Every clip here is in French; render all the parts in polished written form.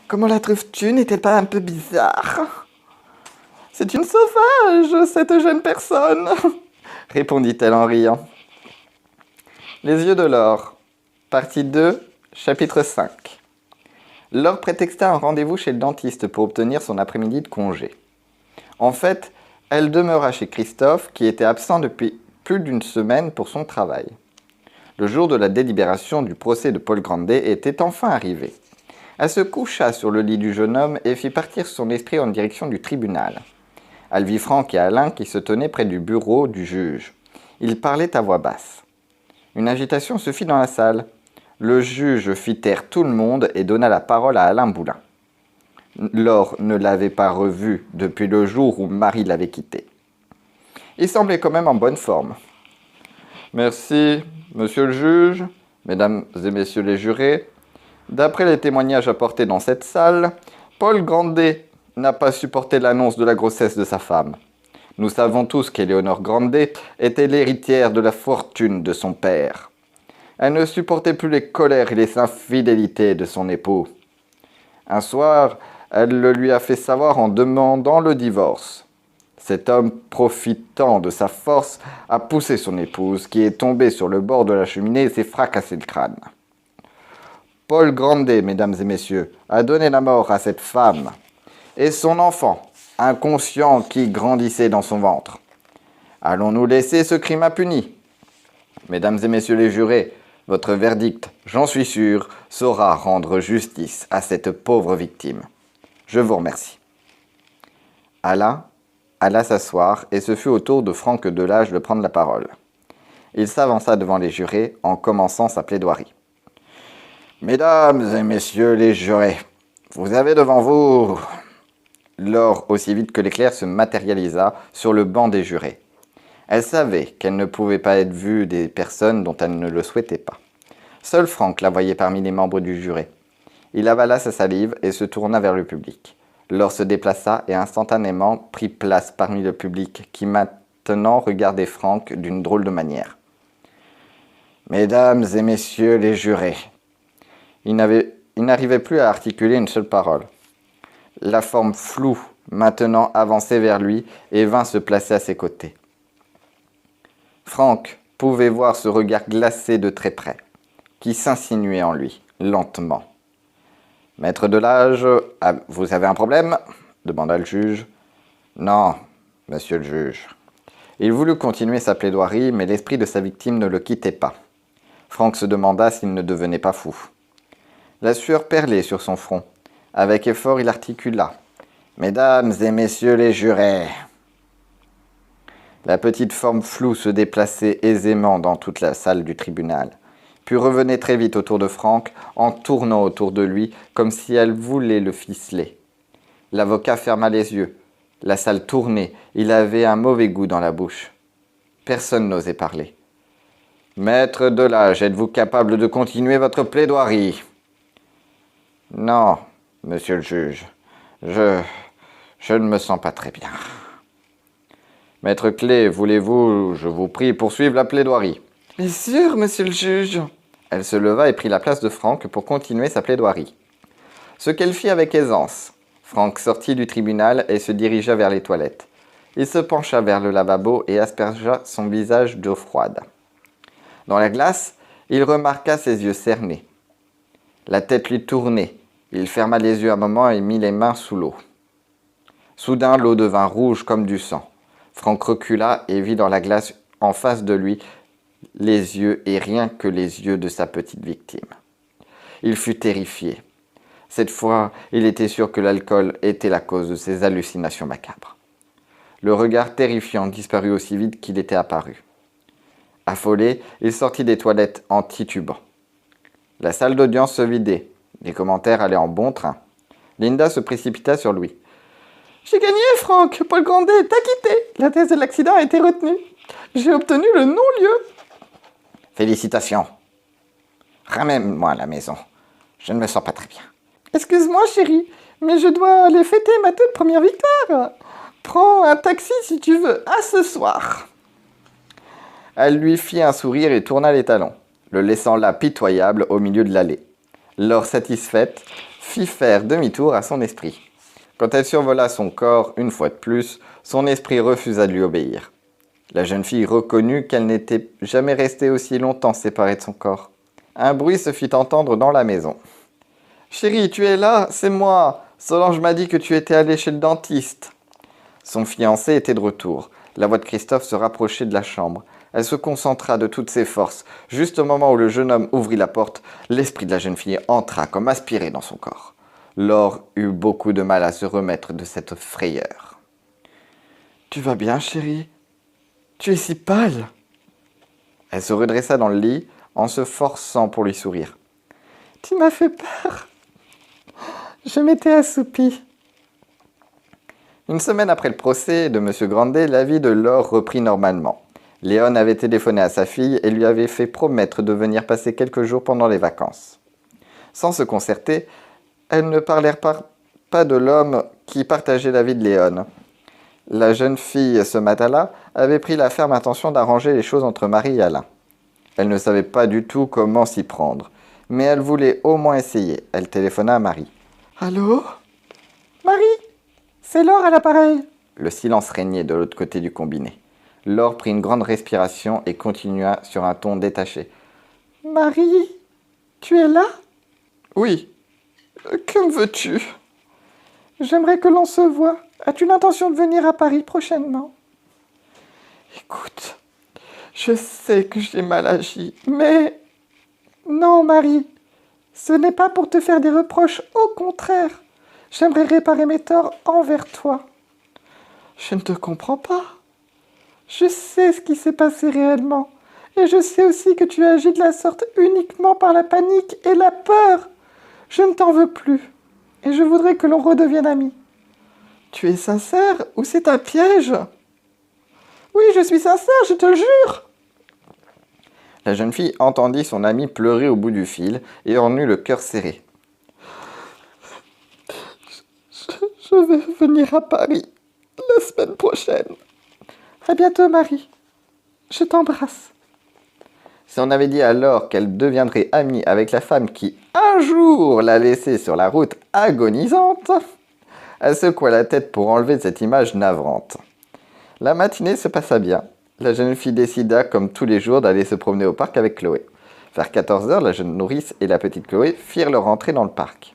Comment la trouves-tu? N'est-elle pas un peu bizarre? C'est une sauvage, cette jeune personne, répondit-elle en riant. Les yeux de Laure, partie 2, chapitre 5. Laure prétexta un rendez-vous chez le dentiste pour obtenir son après-midi de congé. En fait, elle demeura chez Christophe, qui était absent depuis plus d'une semaine pour son travail. Le jour de la délibération du procès de Paul Grandet était enfin arrivé. Elle se coucha sur le lit du jeune homme et fit partir son esprit en direction du tribunal. Elle vit Franck et Alain qui se tenaient près du bureau du juge. Ils parlaient à voix basse. Une agitation se fit dans la salle. Le juge fit taire tout le monde et donna la parole à Alain Boulin. Laure ne l'avait pas revu depuis le jour où Marie l'avait quitté. Il semblait quand même en bonne forme. « Merci, monsieur le juge, mesdames et messieurs les jurés. D'après les témoignages apportés dans cette salle, Paul Grandet n'a pas supporté l'annonce de la grossesse de sa femme. Nous savons tous qu'Éléonore Grandet était l'héritière de la fortune de son père. Elle ne supportait plus les colères et les infidélités de son époux. Un soir, elle le lui a fait savoir en demandant le divorce. Cet homme, profitant de sa force, a poussé son épouse, qui est tombée sur le bord de la cheminée et s'est fracassé le crâne. Paul Grandet, mesdames et messieurs, a donné la mort à cette femme et son enfant, inconscient qui grandissait dans son ventre. Allons-nous laisser ce crime impuni? Mesdames et messieurs les jurés, votre verdict, j'en suis sûr, saura rendre justice à cette pauvre victime. Je vous remercie. Alain alla s'asseoir et ce fut au tour de Franck Delage de prendre la parole. Il s'avança devant les jurés en commençant sa plaidoirie. Mesdames et messieurs les jurés, vous avez devant vous... Laure, aussi vite que l'éclair, se matérialisa sur le banc des jurés. Elle savait qu'elle ne pouvait pas être vue des personnes dont elle ne le souhaitait pas. Seul Franck la voyait parmi les membres du jury. Il avala sa salive et se tourna vers le public. Laure se déplaça et instantanément prit place parmi le public qui maintenant regardait Franck d'une drôle de manière. Mesdames et messieurs les jurés, il n'arrivait plus à articuler une seule parole. La forme floue maintenant avançait vers lui et vint se placer à ses côtés. Franck pouvait voir ce regard glacé de très près, qui s'insinuait en lui, lentement. « Maître Delage, vous avez un problème ?» demanda le juge. « Non, monsieur le juge. » Il voulut continuer sa plaidoirie, mais l'esprit de sa victime ne le quittait pas. Franck se demanda s'il ne devenait pas fou. La sueur perlait sur son front. Avec effort, il articula. « Mesdames et messieurs les jurés !» La petite forme floue se déplaçait aisément dans toute la salle du tribunal, puis revenait très vite autour de Franck, en tournant autour de lui, comme si elle voulait le ficeler. L'avocat ferma les yeux. La salle tournait. Il avait un mauvais goût dans la bouche. Personne n'osait parler. « Maître Delage, êtes-vous capable de continuer votre plaidoirie ?»« Non, monsieur le juge. Je ne me sens pas très bien. » « Maître Clé, voulez-vous, je vous prie, poursuivre la plaidoirie ?»« Bien sûr, monsieur le juge. » Elle se leva et prit la place de Franck pour continuer sa plaidoirie. Ce qu'elle fit avec aisance. Franck sortit du tribunal et se dirigea vers les toilettes. Il se pencha vers le lavabo et aspergea son visage d'eau froide. Dans la glace, il remarqua ses yeux cernés. La tête lui tournait. Il ferma les yeux un moment et mit les mains sous l'eau. Soudain, l'eau devint rouge comme du sang. Franck recula et vit dans la glace en face de lui les yeux et rien que les yeux de sa petite victime. Il fut terrifié. Cette fois, il était sûr que l'alcool était la cause de ses hallucinations macabres. Le regard terrifiant disparut aussi vite qu'il était apparu. Affolé, il sortit des toilettes en titubant. La salle d'audience se vidait. Les commentaires allaient en bon train. Linda se précipita sur lui. « J'ai gagné, Franck. Paul Grandet t'a quitté. La thèse de l'accident a été retenue. J'ai obtenu le non-lieu. » « Félicitations. Ramène-moi à la maison. Je ne me sens pas très bien. »« Excuse-moi, chérie, mais je dois aller fêter ma toute première victoire. Prends un taxi si tu veux. À ce soir. » Elle lui fit un sourire et tourna les talons, le laissant là pitoyable au milieu de l'allée. Laure, satisfaite, fit faire demi-tour à son esprit. Quand elle survola son corps une fois de plus, son esprit refusa de lui obéir. La jeune fille reconnut qu'elle n'était jamais restée aussi longtemps séparée de son corps. Un bruit se fit entendre dans la maison. « Chérie, tu es là? C'est moi. Solange m'a dit que tu étais allée chez le dentiste. » Son fiancé était de retour. La voix de Christophe se rapprochait de la chambre. Elle se concentra de toutes ses forces. Juste au moment où le jeune homme ouvrit la porte, l'esprit de la jeune fille entra comme aspiré dans son corps. Laure eut beaucoup de mal à se remettre de cette frayeur. « Tu vas bien, chérie? Tu es si pâle !» Elle se redressa dans le lit en se forçant pour lui sourire. « Tu m'as fait peur. Je m'étais assoupie. » Une semaine après le procès de M. Grandet, la vie de Laure reprit normalement. Léon avait téléphoné à sa fille et lui avait fait promettre de venir passer quelques jours pendant les vacances. Sans se concerter, elles ne parlèrent pas de l'homme qui partageait la vie de Léon. La jeune fille, ce matin-là, avait pris la ferme intention d'arranger les choses entre Marie et Alain. Elle ne savait pas du tout comment s'y prendre, mais elle voulait au moins essayer. Elle téléphona à Marie. « Allô? Marie? C'est Laure à l'appareil. » Le silence régnait de l'autre côté du combiné. Laure prit une grande respiration et continua sur un ton détaché. « Marie, tu es là? »« Oui. Que me veux-tu? »« J'aimerais que l'on se voie. As-tu l'intention de venir à Paris prochainement? »« Écoute, je sais que j'ai mal agi, mais... » »« Non, Marie, ce n'est pas pour te faire des reproches, au contraire. J'aimerais réparer mes torts envers toi. »« Je ne te comprends pas. Je sais ce qui s'est passé réellement, et je sais aussi que tu agis de la sorte uniquement par la panique et la peur. Je ne t'en veux plus, et je voudrais que l'on redevienne amis. Tu es sincère ou c'est un piège? »« Oui, je suis sincère, je te le jure. » La jeune fille entendit son amie pleurer au bout du fil et en eut le cœur serré. Je vais venir à Paris la semaine prochaine. À bientôt, Marie. Je t'embrasse. Si on avait dit alors qu'elle deviendrait amie avec la femme qui, un jour, l'a laissée sur la route agonisante, elle secoua la tête pour enlever cette image navrante. La matinée se passa bien. La jeune fille décida, comme tous les jours, d'aller se promener au parc avec Chloé. Vers 14h, la jeune nourrice et la petite Chloé firent leur entrée dans le parc.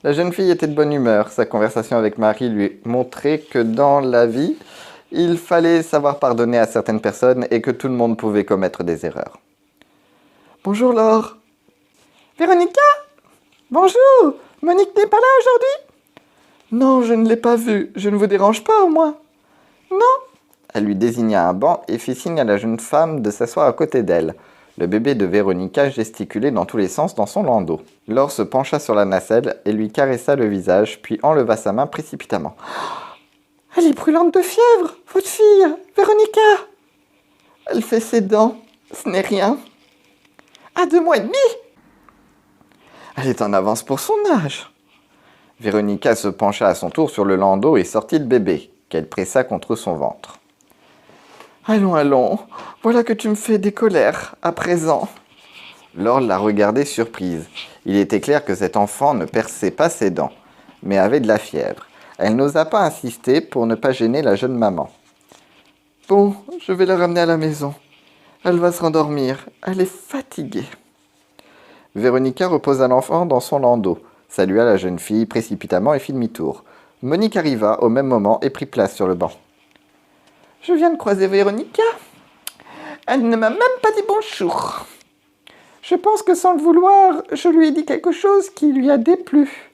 La jeune fille était de bonne humeur. Sa conversation avec Marie lui montrait que dans la vie, il fallait savoir pardonner à certaines personnes et que tout le monde pouvait commettre des erreurs. « Bonjour Laure. »« Véronica? Bonjour. Monique n'est pas là aujourd'hui? »« Non, je ne l'ai pas vue. Je ne vous dérange pas au moins? »« Non. » Elle lui désigna un banc et fit signe à la jeune femme de s'asseoir à côté d'elle. Le bébé de Véronica gesticulait dans tous les sens dans son landau. Laure se pencha sur la nacelle et lui caressa le visage, puis enleva sa main précipitamment. « Elle est brûlante de fièvre, votre fille, Véronica. Elle fait ses dents, ce n'est rien. À 2 mois et demi. Elle est en avance pour son âge. » Véronica se pencha à son tour sur le landau et sortit le bébé, qu'elle pressa contre son ventre. « Allons, allons, voilà que tu me fais des colères, à présent. » Laure la regardait surprise. Il était clair que cet enfant ne perçait pas ses dents, mais avait de la fièvre. Elle n'osa pas insister pour ne pas gêner la jeune maman. « Bon, je vais la ramener à la maison. Elle va se rendormir, elle est fatiguée. » Véronica reposa l'enfant dans son landau, salua la jeune fille précipitamment et fit demi-tour. Monique arriva au même moment et prit place sur le banc. « Je viens de croiser Véronica. Elle ne m'a même pas dit bonjour. Je pense que sans le vouloir, je lui ai dit quelque chose qui lui a déplu. »«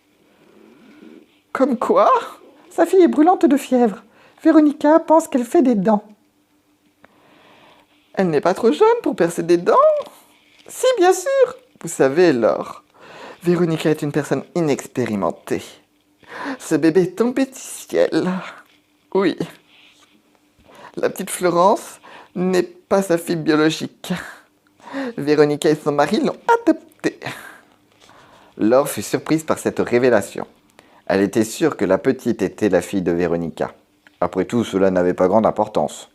Comme quoi? Sa fille est brûlante de fièvre. Véronica pense qu'elle fait des dents. »« Elle n'est pas trop jeune pour percer des dents? »« Si, bien sûr. Vous savez, Laure, Véronica est une personne inexpérimentée. Ce bébé est tombé du ciel. Oui. La petite Florence n'est pas sa fille biologique. Véronica et son mari l'ont adoptée. » Laure fut surprise par cette révélation. Elle était sûre que la petite était la fille de Véronica. Après tout, cela n'avait pas grande importance.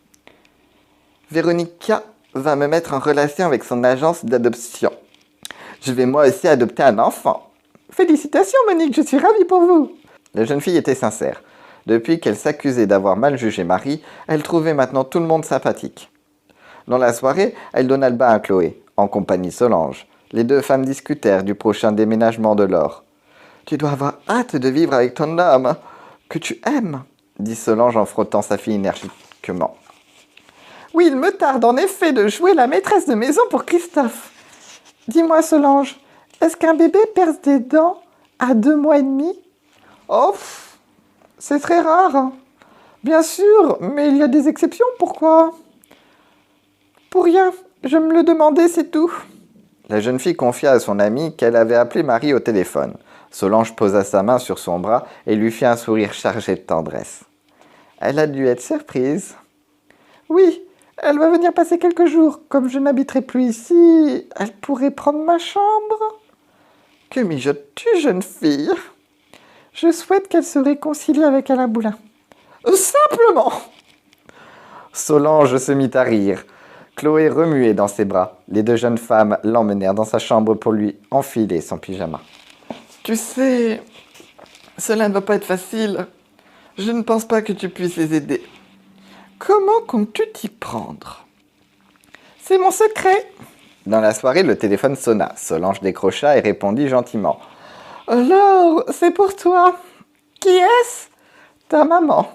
« Véronica va me mettre en relation avec son agence d'adoption. Je vais moi aussi adopter un enfant. Félicitations Monique, je suis ravie pour vous. La jeune fille était sincère. Depuis qu'elle s'accusait d'avoir mal jugé Marie, elle trouvait maintenant tout le monde sympathique. Dans la soirée, elle donna le bain à Chloé, en compagnie de Solange. Les deux femmes discutèrent du prochain déménagement de Laure. « Tu dois avoir hâte de vivre avec ton homme, que tu aimes, » dit Solange en frottant sa fille énergiquement. « Oui, il me tarde en effet de jouer la maîtresse de maison pour Christophe. Dis-moi Solange, est-ce qu'un bébé perce des dents à 2 mois et demi ? Oh, c'est très rare. Bien sûr, mais il y a des exceptions, pourquoi ? Pour rien, je me le demandais, c'est tout. La jeune fille confia à son amie qu'elle avait appelé Marie au téléphone. Solange posa sa main sur son bras et lui fit un sourire chargé de tendresse. Elle a dû être surprise. Oui, elle va venir passer quelques jours. Comme je n'habiterai plus ici, elle pourrait prendre ma chambre. Que mijotes-tu, jeune fille ? Je souhaite qu'elle se réconcilie avec Alain Boulin. Simplement ! Solange se mit à rire. Chloé remuait dans ses bras. Les deux jeunes femmes l'emmenèrent dans sa chambre pour lui enfiler son pyjama. Tu sais, cela ne va pas être facile. Je ne pense pas que tu puisses les aider. Comment comptes-tu t'y prendre ? C'est mon secret. Dans la soirée, le téléphone sonna. Solange décrocha et répondit gentiment. Alors, c'est pour toi. Qui est-ce ? Ta maman.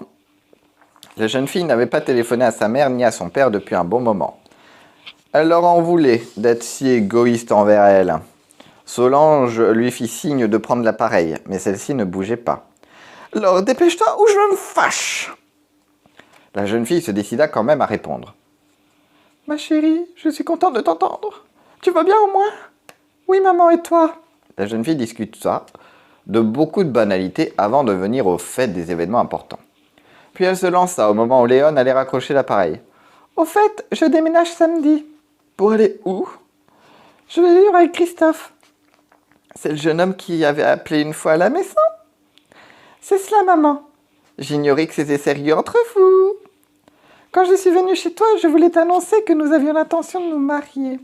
La jeune fille n'avait pas téléphoné à sa mère ni à son père depuis un bon moment. Elle leur en voulait d'être si égoïste envers elle. Solange lui fit signe de prendre l'appareil, mais celle-ci ne bougeait pas. « Alors, dépêche-toi ou je me fâche !» La jeune fille se décida quand même à répondre. « Ma chérie, je suis contente de t'entendre. Tu vas bien au moins ? » ?»« Oui, maman, et toi ?» La jeune fille discuta de beaucoup de banalités avant de venir au fait des événements importants. Puis elle se lança au moment où Léon allait raccrocher l'appareil. « Au fait, je déménage samedi. »« Pour aller où ?»« Je vais vivre avec Christophe. » « C'est le jeune homme qui avait appelé une fois à la maison ? » ?»« C'est cela, maman. J'ignorais que c'était sérieux entre vous. Quand je suis venue chez toi, je voulais t'annoncer que nous avions l'intention de nous marier. »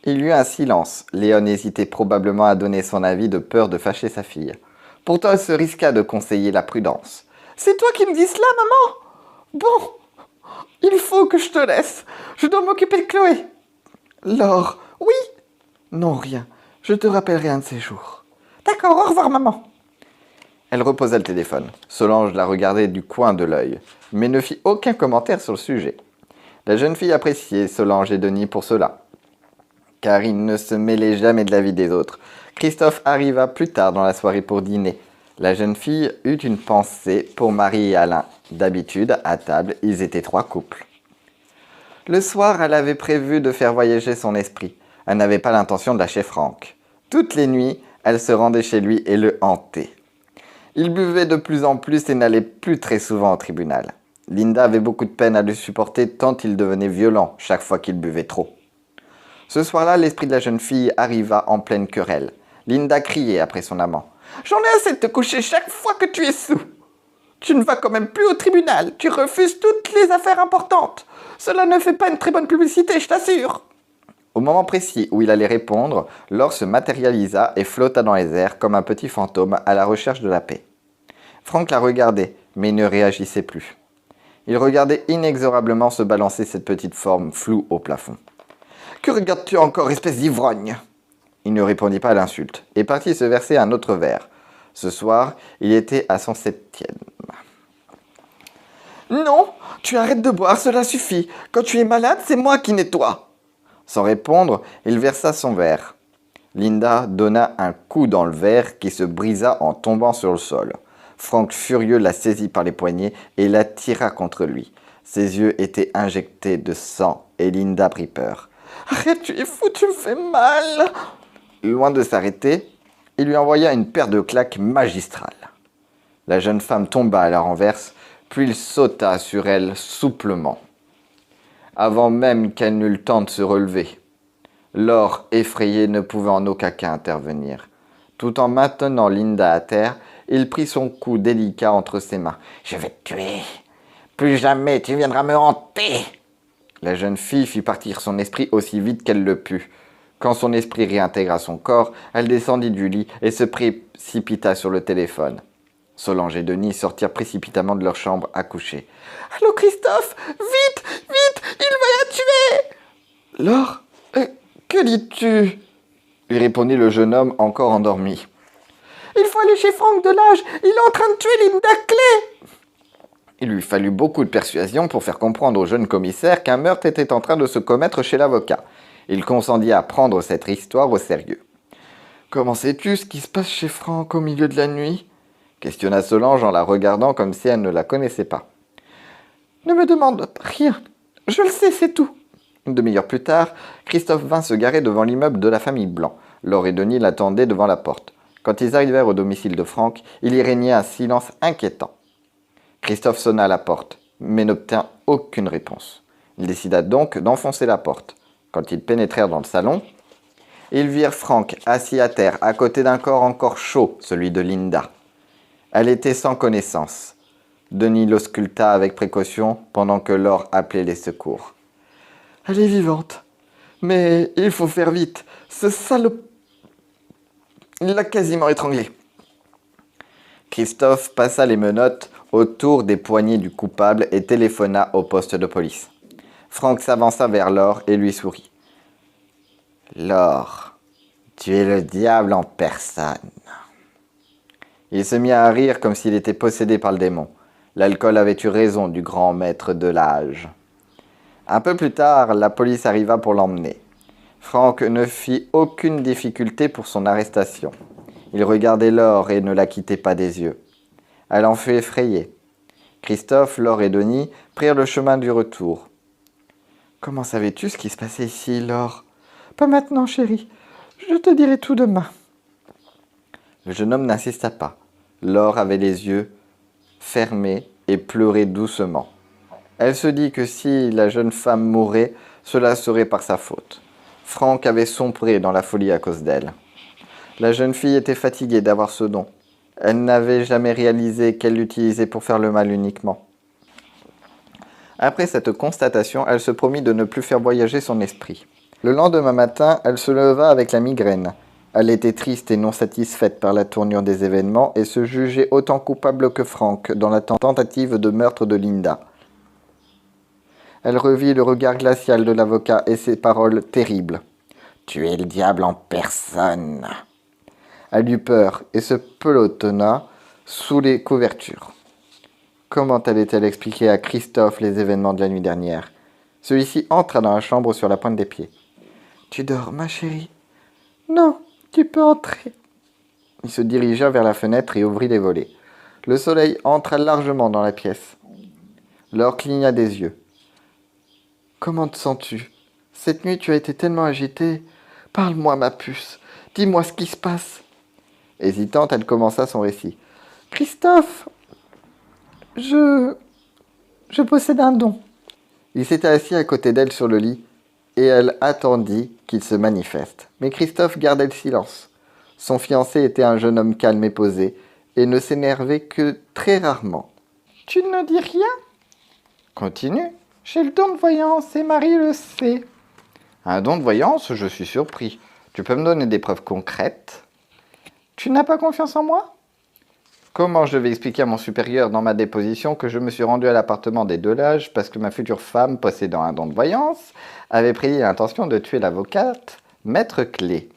Il y eut un silence. Léon hésitait probablement à donner son avis de peur de fâcher sa fille. Pourtant, elle se risqua de conseiller la prudence. « C'est toi qui me dis cela, maman ? Bon, il faut que je te laisse. Je dois m'occuper de Chloé. »« Laure, oui ? » ?»« Non, rien. Je te rappellerai un de ces jours. »« D'accord, au revoir, maman. » Elle reposa le téléphone. Solange la regardait du coin de l'œil, mais ne fit aucun commentaire sur le sujet. La jeune fille appréciait Solange et Denis pour cela, car ils ne se mêlaient jamais de la vie des autres. Christophe arriva plus tard dans la soirée pour dîner. La jeune fille eut une pensée pour Marie et Alain. D'habitude, à table, ils étaient 3 couples. Le soir, elle avait prévu de faire voyager son esprit. Elle n'avait pas l'intention de lâcher Franck. Toutes les nuits, elle se rendait chez lui et le hantait. Il buvait de plus en plus et n'allait plus très souvent au tribunal. Linda avait beaucoup de peine à le supporter tant il devenait violent chaque fois qu'il buvait trop. Ce soir-là, l'esprit de la jeune fille arriva en pleine querelle. Linda criait après son amant. « J'en ai assez de te coucher chaque fois que tu es saoul. Tu ne vas quand même plus au tribunal. Tu refuses toutes les affaires importantes. Cela ne fait pas une très bonne publicité, je t'assure. » Au moment précis où il allait répondre, Laure se matérialisa et flotta dans les airs comme un petit fantôme à la recherche de la paix. Franck la regardait, mais ne réagissait plus. Il regardait inexorablement se balancer cette petite forme floue au plafond. « Que regardes-tu encore, espèce d'ivrogne ?» Il ne répondit pas à l'insulte et partit se verser un autre verre. Ce soir, il était à son 7e. « Non, tu arrêtes de boire, cela suffit. Quand tu es malade, c'est moi qui nettoie. » Sans répondre, il versa son verre. Linda donna un coup dans le verre qui se brisa en tombant sur le sol. Franck, furieux, la saisit par les poignets et la tira contre lui. Ses yeux étaient injectés de sang et Linda prit peur. « Arrête, tu es fou, tu me fais mal !» Loin de s'arrêter, il lui envoya une paire de claques magistrales. La jeune femme tomba à la renverse, puis il sauta sur elle souplement, avant même qu'elle n'eût le temps de se relever. Laure, effrayée, ne pouvait en aucun cas intervenir. Tout en maintenant Linda à terre, il prit son cou délicat entre ses mains. « Je vais te tuer. Plus jamais tu viendras me hanter. » La jeune fille fit partir son esprit aussi vite qu'elle le put. Quand son esprit réintégra son corps, elle descendit du lit et se précipita sur le téléphone. Solange et Denis sortirent précipitamment de leur chambre à coucher. « Allô, Christophe! Vite! Vite! Il va la tuer !»« Laure, que dis-tu » lui répondit le jeune homme encore endormi. « Il faut aller chez Franck Delage! Il est en train de tuer Linda Clay !» Il lui fallut beaucoup de persuasion pour faire comprendre au jeune commissaire qu'un meurtre était en train de se commettre chez l'avocat. Il consentit à prendre cette histoire au sérieux. « Comment sais-tu ce qui se passe chez Franck au milieu de la nuit ?» questionna Solange en la regardant comme si elle ne la connaissait pas. « Ne me demande rien, je le sais, c'est tout. » Une demi-heure plus tard, Christophe vint se garer devant l'immeuble de la famille Blanc. Laure et Denis l'attendaient devant la porte. Quand ils arrivèrent au domicile de Franck, il y régnait un silence inquiétant. Christophe sonna à la porte, mais n'obtint aucune réponse. Il décida donc d'enfoncer la porte. Quand ils pénétrèrent dans le salon, ils virent Franck assis à terre, à côté d'un corps encore chaud, celui de Linda. Elle était sans connaissance. Denis l'ausculta avec précaution pendant que Laure appelait les secours. « Elle est vivante, mais il faut faire vite. Ce salaud... Il l'a quasiment étranglée. » Christophe passa les menottes autour des poignets du coupable et téléphona au poste de police. Franck s'avança vers Laure et lui sourit. « Laure, tu es le diable en personne. » Il se mit à rire comme s'il était possédé par le démon. L'alcool avait eu raison du grand maître de l'âge. Un peu plus tard, la police arriva pour l'emmener. Franck ne fit aucune difficulté pour son arrestation. Il regardait Laure et ne la quittait pas des yeux. Elle en fut effrayée. Christophe, Laure et Denis prirent le chemin du retour. « Comment savais-tu ce qui se passait ici, Laure ?»« Pas maintenant, chérie. Je te dirai tout demain. » Le jeune homme n'insista pas. Laure avait les yeux fermés et pleurait doucement. Elle se dit que si la jeune femme mourait, cela serait par sa faute. Franck avait sombré dans la folie à cause d'elle. La jeune fille était fatiguée d'avoir ce don. Elle n'avait jamais réalisé qu'elle l'utilisait pour faire le mal uniquement. Après cette constatation, elle se promit de ne plus faire voyager son esprit. Le lendemain matin, elle se leva avec la migraine. Elle était triste et non satisfaite par la tournure des événements et se jugeait autant coupable que Franck dans la tentative de meurtre de Linda. Elle revit le regard glacial de l'avocat et ses paroles terribles. « Tu es le diable en personne !» Elle eut peur et se pelotonna sous les couvertures. Comment allait-elle expliquer à Christophe les événements de la nuit dernière? Celui-ci entra dans la chambre sur la pointe des pieds. « Tu dors, ma chérie ?»« Non, tu peux entrer. » Il se dirigea vers la fenêtre et ouvrit les volets. Le soleil entra largement dans la pièce. Laure cligna des yeux. « Comment te sens-tu? Cette nuit, tu as été tellement agitée. Parle-moi, ma puce. Dis-moi ce qui se passe. » Hésitante, elle commença son récit. « Christophe, je possède un don. » Il s'était assis à côté d'elle sur le lit et elle attendit qu'il se manifeste. Mais Christophe gardait le silence. Son fiancé était un jeune homme calme et posé et ne s'énervait que très rarement. « Tu ne dis rien ?»« Continue. J'ai le don de voyance et Marie le sait. »« Un don de voyance, je suis surpris. Tu peux me donner des preuves concrètes ? » « Tu n'as pas confiance en moi ? » Comment je vais expliquer à mon supérieur dans ma déposition que je me suis rendu à l'appartement des Delage parce que ma future femme, possédant un don de voyance, avait pris l'intention de tuer l'avocate, Maître Clé.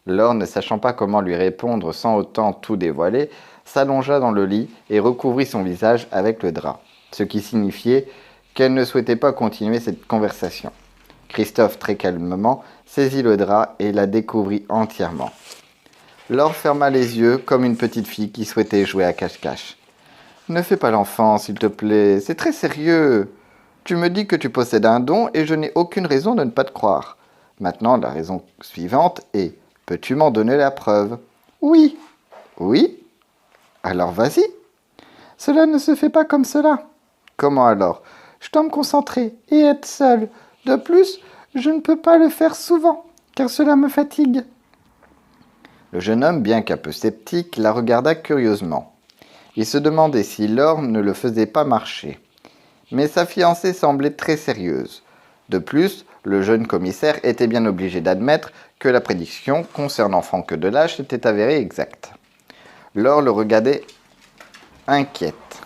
Laure, ne sachant pas comment lui répondre sans autant tout dévoiler, s'allongea dans le lit et recouvrit son visage avec le drap, ce qui signifiait qu'elle ne souhaitait pas continuer cette conversation. Christophe, très calmement, saisit le drap et la découvrit entièrement. Laure ferma les yeux comme une petite fille qui souhaitait jouer à cache-cache. « Ne fais pas l'enfant, s'il te plaît, c'est très sérieux. Tu me dis que tu possèdes un don et je n'ai aucune raison de ne pas te croire. Maintenant, la raison suivante est, peux-tu m'en donner la preuve ? » ?»« Oui. »« Oui ? Alors vas-y. »« Cela ne se fait pas comme cela. »« Comment alors ? » ?»« Je dois me concentrer et être seule. De plus, je ne peux pas le faire souvent, car cela me fatigue. » Le jeune homme, bien qu'un peu sceptique, la regarda curieusement. Il se demandait si Laure ne le faisait pas marcher. Mais sa fiancée semblait très sérieuse. De plus, Le jeune commissaire était bien obligé d'admettre que la prédiction concernant Franck Delage s'était avérée exacte. Laure le regardait inquiète.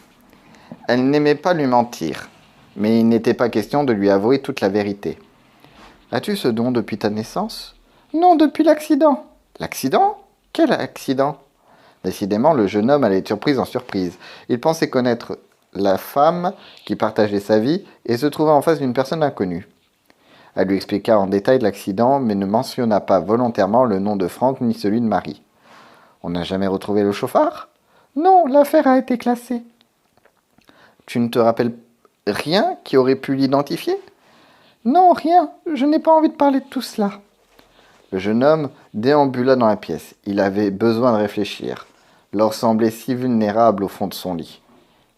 Elle n'aimait pas lui mentir, mais il n'était pas question de lui avouer toute la vérité. « As-tu ce don depuis ta naissance ?»« Non, depuis l'accident. »« L'accident ? Quel accident ?» Décidément, le jeune homme allait de surprise en surprise. Il pensait connaître la femme qui partageait sa vie et se trouvait en face d'une personne inconnue. Elle lui expliqua en détail l'accident, mais ne mentionna pas volontairement le nom de Franck ni celui de Marie. « On n'a jamais retrouvé le chauffard ?»« Non, l'affaire a été classée. »« Tu ne te rappelles rien qui aurait pu l'identifier ?»« Non, rien. Je n'ai pas envie de parler de tout cela. » Le jeune homme déambula dans la pièce. Il avait besoin de réfléchir. Laure semblait si vulnérable au fond de son lit.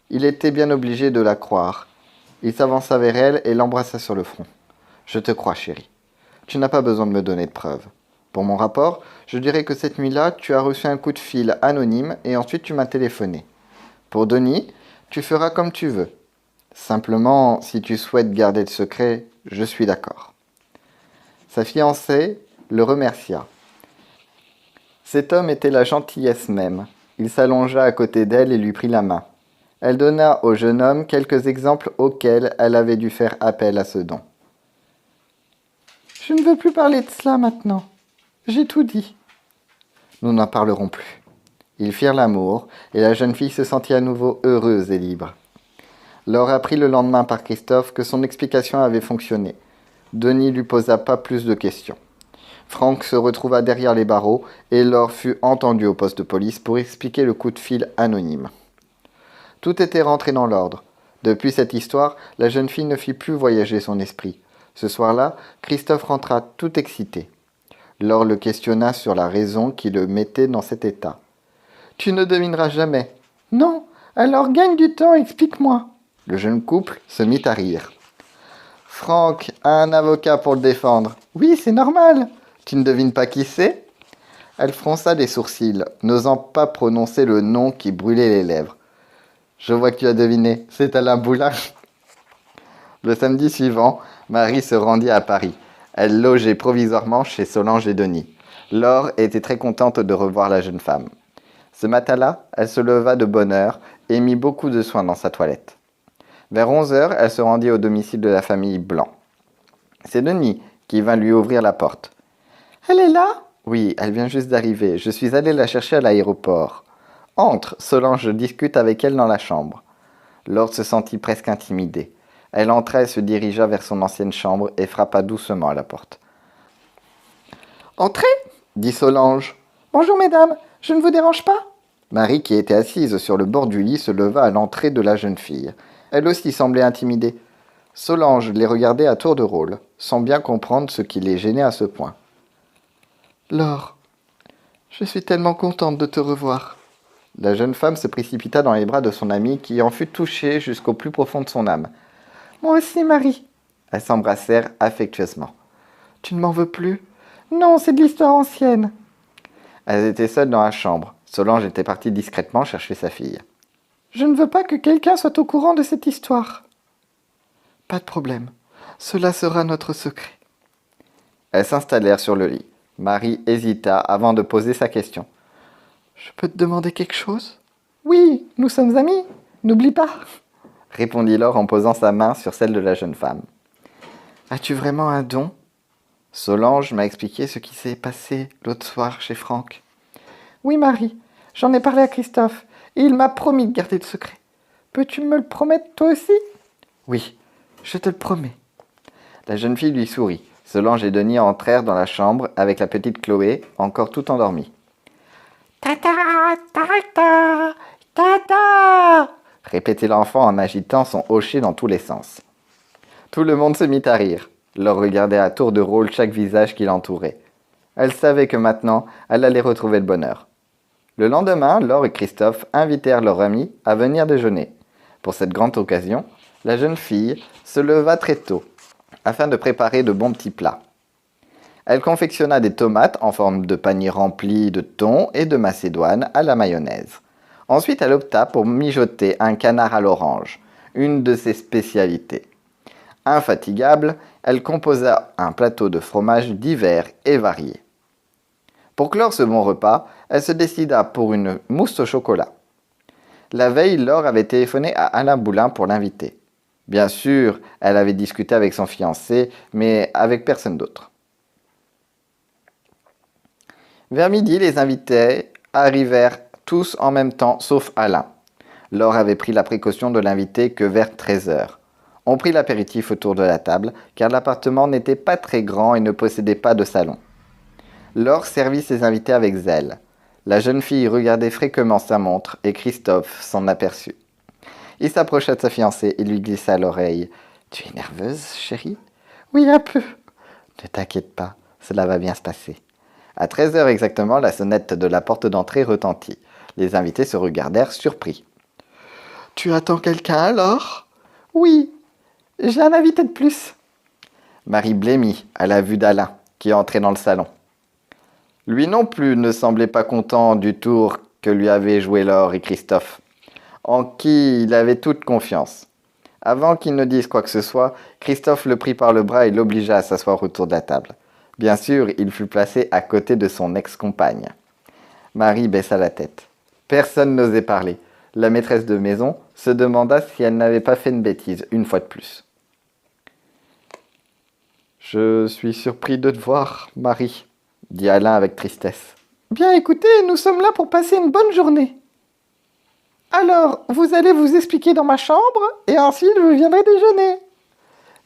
Il était bien obligé de la croire. Il s'avança vers elle et l'embrassa sur le front. « Je te crois, chérie. Tu n'as pas besoin de me donner de preuves. Pour mon rapport, je dirais que cette nuit-là, tu as reçu un coup de fil anonyme et ensuite tu m'as téléphoné. Pour Denis, tu feras comme tu veux. Simplement, si tu souhaites garder le secret, je suis d'accord. » Sa fiancée le remercia. Cet homme était la gentillesse même. Il s'allongea à côté d'elle et lui prit la main. Elle donna au jeune homme quelques exemples auxquels elle avait dû faire appel à ce don. « Je ne veux plus parler de cela maintenant. J'ai tout dit. »« Nous n'en parlerons plus. » Ils firent l'amour, et la jeune fille se sentit à nouveau heureuse et libre. Laure apprit le lendemain par Christophe que son explication avait fonctionné. Denis lui posa pas plus de questions. Franck se retrouva derrière les barreaux, et Laure fut entendue au poste de police pour expliquer le coup de fil anonyme. Tout était rentré dans l'ordre. Depuis cette histoire, la jeune fille ne fit plus voyager son esprit. Ce soir-là, Christophe rentra tout excité. Laure le questionna sur la raison qui le mettait dans cet état. « Tu ne devineras jamais. »« Non, alors gagne du temps, explique-moi. » Le jeune couple se mit à rire. « Franck a un avocat pour le défendre. »« Oui, c'est normal. Tu ne devines pas qui c'est ?» Elle fronça les sourcils, n'osant pas prononcer le nom qui brûlait les lèvres. « Je vois que tu as deviné, c'est Alain Boulin. » Le samedi suivant, Marie se rendit à Paris. Elle logeait provisoirement chez Solange et Denis. Laure était très contente de revoir la jeune femme. Ce matin-là, elle se leva de bonne heure et mit beaucoup de soin dans sa toilette. Vers 11h, elle se rendit au domicile de la famille Blanc. C'est Denis qui vint lui ouvrir la porte. « Elle est là ?»« Oui, elle vient juste d'arriver. Je suis allé la chercher à l'aéroport. »« Entre, Solange discute avec elle dans la chambre. » Laure se sentit presque intimidée. Elle entra et se dirigea vers son ancienne chambre et frappa doucement à la porte. « Entrez !» dit Solange. « Bonjour mesdames, je ne vous dérange pas ?» Marie, qui était assise sur le bord du lit, se leva à l'entrée de la jeune fille. Elle aussi semblait intimidée. Solange les regardait à tour de rôle, sans bien comprendre ce qui les gênait à ce point. « Laure, je suis tellement contente de te revoir. » La jeune femme se précipita dans les bras de son amie qui en fut touchée jusqu'au plus profond de son âme. « Moi aussi, Marie. » Elles s'embrassèrent affectueusement. « Tu ne m'en veux plus ?»« Non, c'est de l'histoire ancienne. » Elles étaient seules dans la chambre. Solange était partie discrètement chercher sa fille. « Je ne veux pas que quelqu'un soit au courant de cette histoire. »« Pas de problème. Cela sera notre secret. » Elles s'installèrent sur le lit. Marie hésita avant de poser sa question. « Je peux te demander quelque chose ?»« Oui, nous sommes amis. N'oublie pas. » répondit Laure en posant sa main sur celle de la jeune femme. « As-tu vraiment un don ?» Solange m'a expliqué ce qui s'est passé l'autre soir chez Franck. « Oui, Marie, j'en ai parlé à Christophe et il m'a promis de garder le secret. Peux-tu me le promettre toi aussi ?»« Oui, je te le promets. » La jeune fille lui sourit. Solange et Denis entrèrent dans la chambre avec la petite Chloé, encore tout endormie. « Tata, tata, tata !» répétait l'enfant en agitant son hochet dans tous les sens. Tout le monde se mit à rire. Laure regardait à tour de rôle chaque visage qui l'entourait. Elle savait que maintenant, elle allait retrouver le bonheur. Le lendemain, Laure et Christophe invitèrent leur ami à venir déjeuner. Pour cette grande occasion, la jeune fille se leva très tôt, afin de préparer de bons petits plats. Elle confectionna des tomates en forme de panier rempli de thon et de macédoine à la mayonnaise. Ensuite, elle opta pour mijoter un canard à l'orange, une de ses spécialités. Infatigable, elle composa un plateau de fromages divers et variés. Pour clore ce bon repas, elle se décida pour une mousse au chocolat. La veille, Laure avait téléphoné à Alain Boulin pour l'inviter. Bien sûr, elle avait discuté avec son fiancé, mais avec personne d'autre. Vers midi, les invités arrivèrent tous en même temps, sauf Alain. Laure avait pris la précaution de l'inviter que vers 13 heures. On prit l'apéritif autour de la table, car l'appartement n'était pas très grand et ne possédait pas de salon. Laure servit ses invités avec zèle. La jeune fille regardait fréquemment sa montre et Christophe s'en aperçut. Il s'approcha de sa fiancée et lui glissa à l'oreille. « Tu es nerveuse, chérie ?»« Oui, un peu. »« Ne t'inquiète pas, cela va bien se passer. » À 13 heures exactement, la sonnette de la porte d'entrée retentit. Les invités se regardèrent surpris. « Tu attends quelqu'un alors ?»« Oui, j'ai un invité de plus. » Marie blêmit à la vue d'Alain, qui entrait dans le salon. Lui non plus ne semblait pas content du tour que lui avaient joué Laure et Christophe, en qui il avait toute confiance. Avant qu'il ne dise quoi que ce soit, Christophe le prit par le bras et l'obligea à s'asseoir autour de la table. Bien sûr, il fut placé à côté de son ex-compagne. Marie baissa la tête. Personne n'osait parler. La maîtresse de maison se demanda si elle n'avait pas fait une bêtise, une fois de plus. « Je suis surpris de te voir, Marie, » dit Alain avec tristesse. « Bien écoutez, nous sommes là pour passer une bonne journée. Alors, vous allez vous expliquer dans ma chambre et ensuite vous viendrez déjeuner. »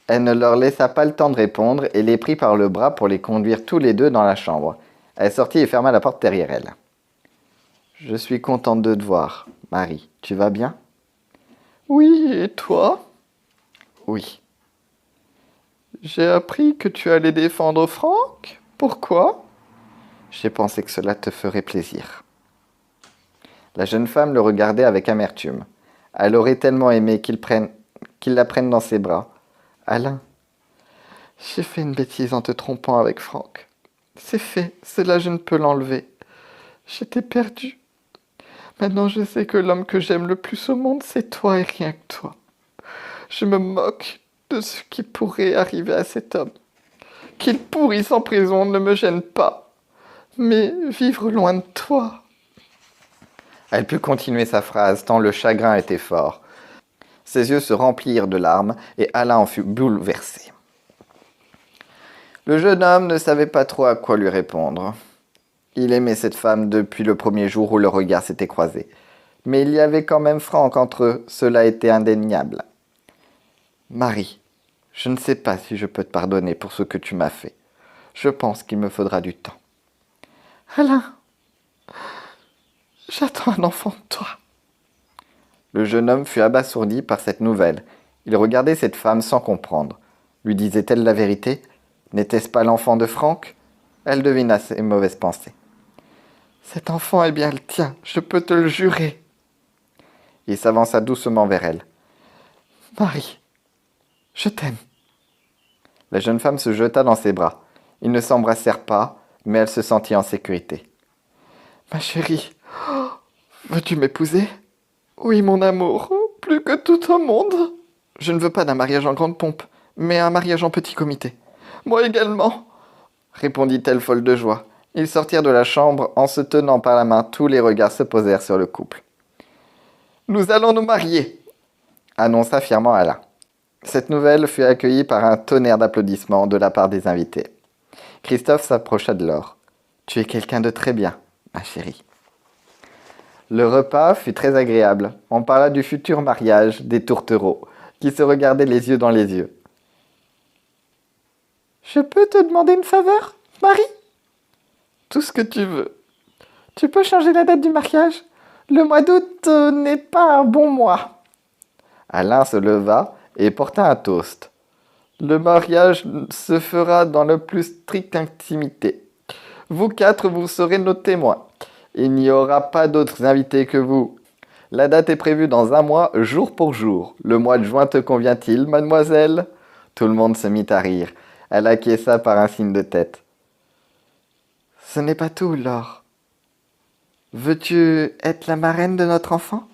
Elle ne leur laissa pas le temps de répondre et les prit par le bras pour les conduire tous les deux dans la chambre. Elle sortit et ferma la porte derrière elle. « Je suis contente de te voir, Marie. Tu vas bien ?»« Oui, et toi ?»« Oui. »« J'ai appris que tu allais défendre Franck. Pourquoi ?»« J'ai pensé que cela te ferait plaisir. » La jeune femme le regardait avec amertume. Elle aurait tellement aimé qu'il la prenne dans ses bras. « Alain, j'ai fait une bêtise en te trompant avec Franck. C'est fait, cela je ne peux l'enlever. J'étais perdue. Maintenant je sais que l'homme que j'aime le plus au monde, c'est toi et rien que toi. Je me moque de ce qui pourrait arriver à cet homme. Qu'il pourrisse en prison ne me gêne pas. Mais vivre loin de toi... » Elle put continuer sa phrase tant le chagrin était fort. Ses yeux se remplirent de larmes et Alain en fut bouleversé. Le jeune homme ne savait pas trop à quoi lui répondre. Il aimait cette femme depuis le premier jour où le regard s'était croisé. Mais il y avait quand même Franck entre eux, cela était indéniable. « Marie, je ne sais pas si je peux te pardonner pour ce que tu m'as fait. Je pense qu'il me faudra du temps. »« Alain, j'attends un enfant de toi. » Le jeune homme fut abasourdi par cette nouvelle. Il regardait cette femme sans comprendre. Lui disait-elle la vérité ? N'était-ce pas l'enfant de Franck ? Elle devina ses mauvaises pensées. « Cet enfant est bien le tien, je peux te le jurer. » Il s'avança doucement vers elle. « Marie, je t'aime. » La jeune femme se jeta dans ses bras. Ils ne s'embrassèrent pas, mais elle se sentit en sécurité. « Ma chérie, veux-tu m'épouser ? » « Oui, mon amour, plus que tout au monde. Je ne veux pas d'un mariage en grande pompe, mais un mariage en petit comité. Moi également, répondit-elle folle de joie. Ils sortirent de la chambre en se tenant par la main. Tous les regards se posèrent sur le couple. « Nous allons nous marier !» annonça fièrement Alain. Cette nouvelle fut accueillie par un tonnerre d'applaudissements de la part des invités. Christophe s'approcha de Laure. « Tu es quelqu'un de très bien, ma chérie. » Le repas fut très agréable. On parla du futur mariage des tourtereaux, qui se regardaient les yeux dans les yeux. « Je peux te demander une faveur, Marie ? » ?»« Tout ce que tu veux. Tu peux changer la date du mariage ? Le mois d'août n'est pas un bon mois. » Alain se leva et porta un toast. « Le mariage se fera dans la plus stricte intimité. Vous quatre, vous serez nos témoins. Il n'y aura pas d'autres invités que vous. La date est prévue dans 1 mois, jour pour jour. Le mois de juin te convient-il, mademoiselle ?» Tout le monde se mit à rire. Elle acquiesça par un signe de tête. « Ce n'est pas tout, Laure. Veux-tu être la marraine de notre enfant ?